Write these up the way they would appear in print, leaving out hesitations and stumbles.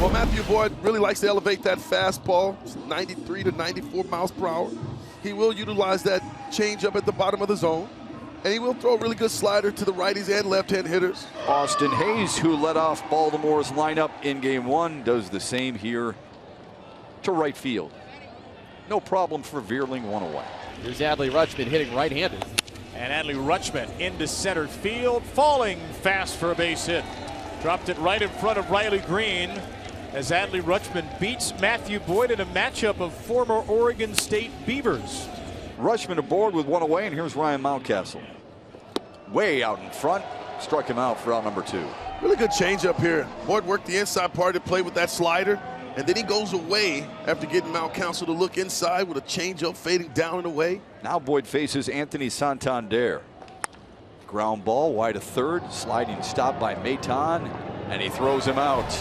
Well, Matthew Boyd really likes to elevate that fastball, 93 to 94 miles per hour. He will utilize that changeup at the bottom of the zone, and he will throw a really good slider to the righties and left-hand hitters. Austin Hayes, who led off Baltimore's lineup in Game 1, does the same here to right field. No problem for Veerling, one away. Here's Adley Rutschman hitting right-handed. And Adley Rutschman into center field, falling fast for a base hit. Dropped it right in front of Riley Green as Adley Rutschman beats Matthew Boyd in a matchup of former Oregon State Beavers. Rutschman aboard with one away, and here's Ryan Mountcastle. Way out in front, struck him out for out number 2. Really good changeup here. Boyd worked the inside part to play with that slider, and then he goes away after getting Mountcastle to look inside with a changeup fading down and away. Now Boyd faces Anthony Santander. Ground ball wide to third, sliding stop by Maton, and he throws him out.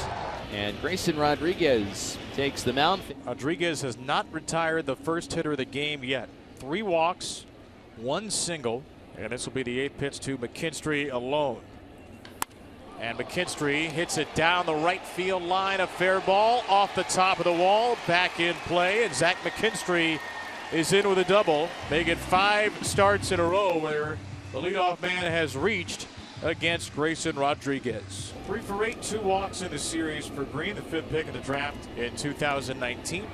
And Grayson Rodriguez takes the mound. Rodriguez has not retired the first hitter of the game yet. 3 walks, 1 single, and this will be the 8th pitch to McKinstry alone. And McKinstry hits it down the right field line. A fair ball off the top of the wall. Back in play. And Zach McKinstry is in with a double. Making 5 starts in a row where the leadoff man has reached against Grayson Rodriguez. 3 for 8, 2 walks in the series for Green, the 5th pick of the draft in 2019.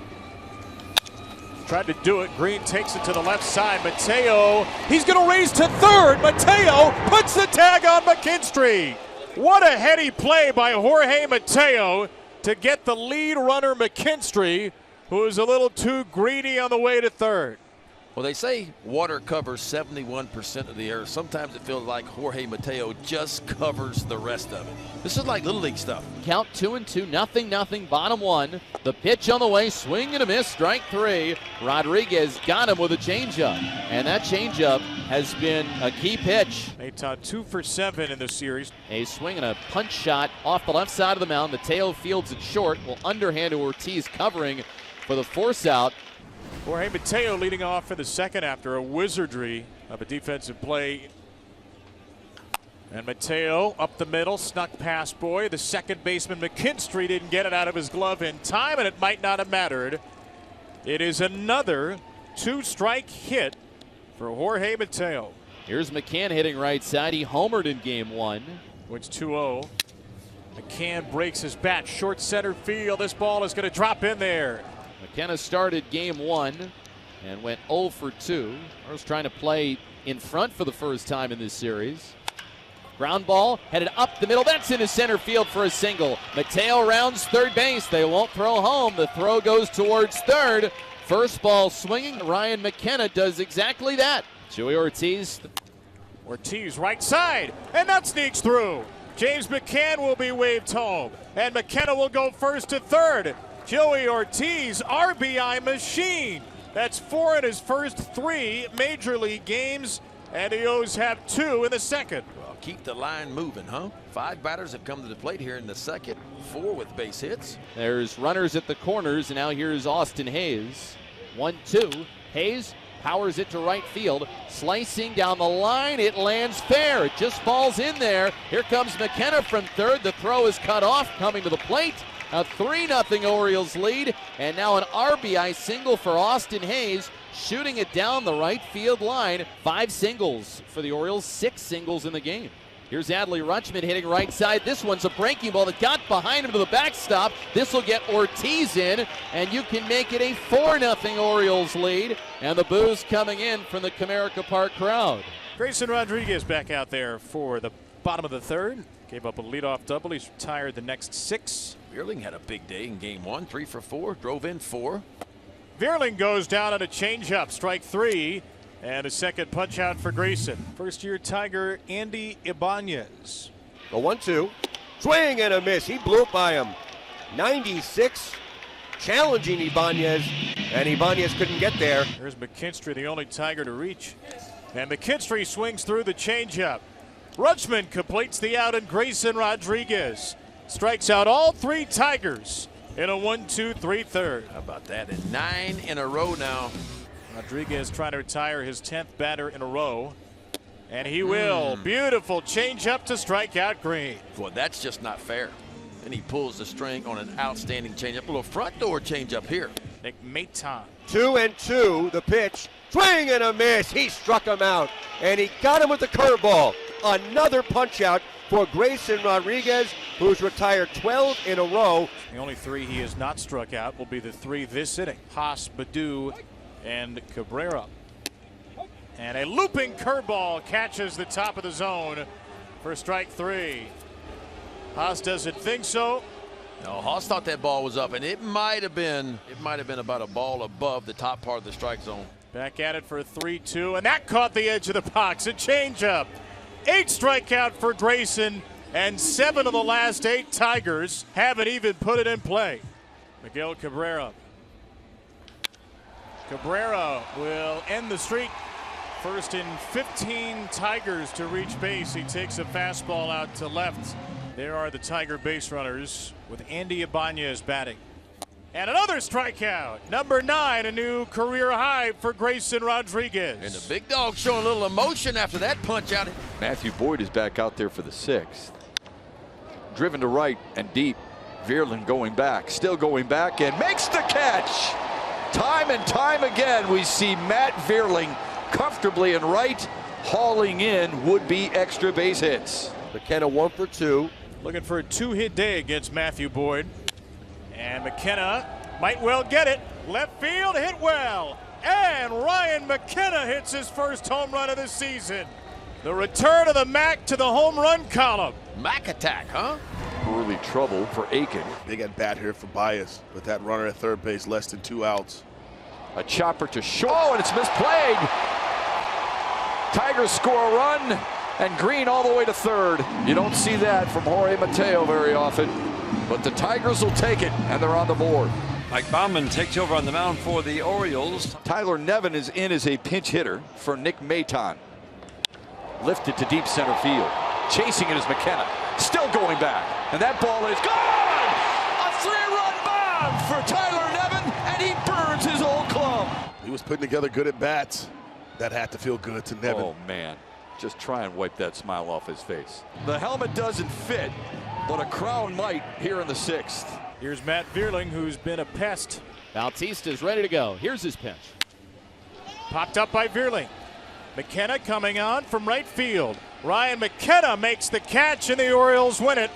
Tried to do it. Green takes it to the left side. Mateo, he's going to raise to third. Mateo puts the tag on McKinstry. What a heady play by Jorge Mateo to get the lead runner McKinstry, who is a little too greedy on the way to third. Well, they say water covers 71% of the air. Sometimes it feels like Jorge Mateo just covers the rest of it. This is like Little League stuff. Count 2-2, nothing, bottom 1. The pitch on the way, swing and a miss, strike 3. Rodriguez got him with a changeup, and that changeup has been a key pitch. Maton 2 for 7 in the series. A swing and a punch shot off the left side of the mound. Mateo fields it short, will underhand to Ortiz covering for the force out. Jorge Mateo leading off for the second after a wizardry of a defensive play. And Mateo up the middle, snuck past Boyd. The second baseman McKinstry didn't get it out of his glove in time, and it might not have mattered. It is another 2-strike hit for Jorge Mateo. Here's McCann hitting right side. He homered in Game 1. Wins 2-0. McCann breaks his bat, short center field. This ball is going to drop in there. McKenna started Game 1 and went 0 for 2. Orioles trying to play in front for the first time in this series. Ground ball headed up the middle. That's into center field for a single. Mateo rounds third base. They won't throw home. The throw goes towards third. First ball swinging. Ryan McKenna does exactly that. Joey Ortiz. Ortiz right side, and that sneaks through. James McCann will be waved home, and McKenna will go first to third. Joey Ortiz, RBI machine. That's 4 in his first 3 major league games, and the O's have 2 in the second. Well, keep the line moving, huh? 5 batters have come to the plate here in the second, 4 with base hits. There's runners at the corners, and now here's Austin Hayes. 1-2. Hayes powers it to right field, slicing down the line. It lands fair. It just falls in there. Here comes McKenna from third. The throw is cut off, coming to the plate. A 3-0 Orioles lead, and now an RBI single for Austin Hayes, shooting it down the right field line. 5 singles for the Orioles, 6 singles in the game. Here's Adley Rutschman hitting right side. This one's a breaking ball that got behind him to the backstop. This will get Ortiz in, and you can make it a 4-0 Orioles lead, and the boos coming in from the Comerica Park crowd. Grayson Rodriguez back out there for the bottom of the third. Gave up a leadoff double. He's retired the next 6. Veerling had a big day in Game 1, 3 for 4, drove in 4. Veerling goes down on a changeup, strike 3, and a second punch out for Grayson. First-year Tiger Andy Ibanez. The 1-2, swing and a miss. He blew it by him. 96, challenging Ibanez, and Ibanez couldn't get there. Here's McKinstry, the only Tiger to reach, and McKinstry swings through the changeup. Rutschman completes the out, and Grayson Rodriguez strikes out all 3 Tigers in a 1-2-3 third. How about that? And 9 in a row now. Rodriguez trying to retire his 10th batter in a row, and he will. Beautiful changeup to strike out Green. Boy, that's just not fair. And he pulls the string on an outstanding changeup. A little front door changeup here. McKenna. 2-2, the pitch. Swing and a miss. He struck him out. And he got him with the curveball. Another punch out for Grayson Rodriguez, who's retired 12 in a row. The only 3 he has not struck out will be the 3 this inning. Haas, Baddoo, and Cabrera. And a looping curveball catches the top of the zone for strike 3. Haas doesn't think so. No, Haas thought that ball was up, and it might have been about a ball above the top part of the strike zone. Back at it for 3-2, and that caught the edge of the box. A changeup. 8 strikeout for Grayson, and 7 of the last 8 Tigers haven't even put it in play. Miguel Cabrera. Cabrera will end the streak. First in 15 Tigers to reach base. He takes a fastball out to left. There are the Tiger base runners with Andy Ibanez batting. And another strikeout. Number 9, a new career high for Grayson Rodriguez. And the big dog showing a little emotion after that punch out. Matthew Boyd is back out there for the 6th. Driven to right and deep. Veerling going back, still going back, and makes the catch. Time and time again, we see Matt Veerling comfortably in right, hauling in would-be extra base hits. McKenna 1 for 2. Looking for a 2-hit day against Matthew Boyd. And McKenna might well get it. Left field hit well. And Ryan McKenna hits his first home run of the season. The return of the Mac to the home run column. Mac attack, huh? Early trouble for Aiken. Big at bat here for Bias with that runner at third base, less than 2 outs. A chopper to short. Oh, and it's misplayed. Tigers score a run, and Green all the way to third. You don't see that from Jorge Mateo very often, but the Tigers will take it, and they're on the board. Mike Baumann takes over on the mound for the Orioles. Tyler Nevin is in as a pinch hitter for Nick Maton. Lifted to deep center field. Chasing it is McKenna. Still going back, and that ball is gone! A 3-run bomb for Tyler Nevin, and he burns his old club. He was putting together good at bats. That had to feel good to Nevin. Oh, man. Just try and wipe that smile off his face. The helmet doesn't fit, but a crown might here in the 6th. Here's Matt Veerling, who's been a pest. Bautista's ready to go. Here's his pitch. Popped up by Veerling. McKenna coming on from right field. Ryan McKenna makes the catch, and the Orioles win it.